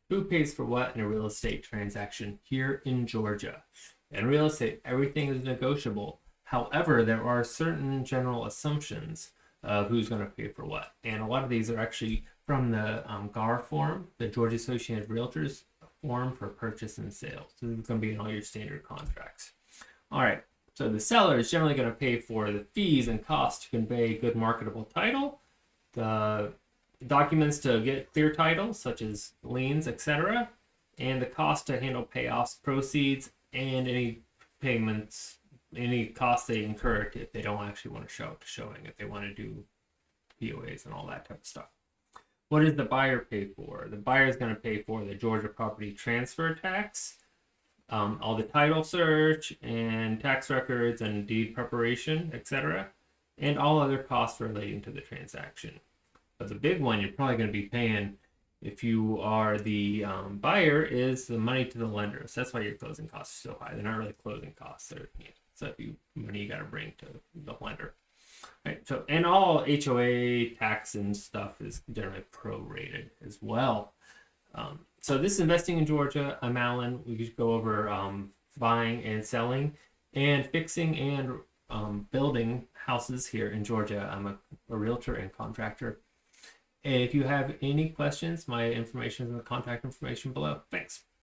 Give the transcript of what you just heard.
Who pays for what in a real estate transaction here in Georgia? In real estate, everything is negotiable. However, there are certain general assumptions of who's going to pay for what. And a lot of these are actually from the GAR form, the Georgia Association of Realtors form for purchase and sale. So this is going to be in all your standard contracts. All right. So the seller is generally going to pay for the fees and costs to convey good marketable title, the documents to get clear title, such as liens, etc., and the cost to handle payoffs, proceeds, and any payments, any costs they incur if they don't actually want to show up to showing, if they want to do POAs and all that type of stuff. What does the buyer pay for? The buyer is going to pay for the Georgia property transfer tax, all the title search and tax records and deed preparation, etc., and all other costs relating to the transaction. But the big one you're probably going to be paying if you are the buyer is the money to the lender. So that's why your closing costs are so high. They're not really closing costs. They're money you got to bring to the lender. Right. So, and all HOA tax and stuff is generally prorated as well. So this is Investing in Georgia. I'm Alan. We could go over buying and selling and fixing and building houses here in Georgia. I'm a realtor and contractor. And if you have any questions, my information is in the contact information below. Thanks.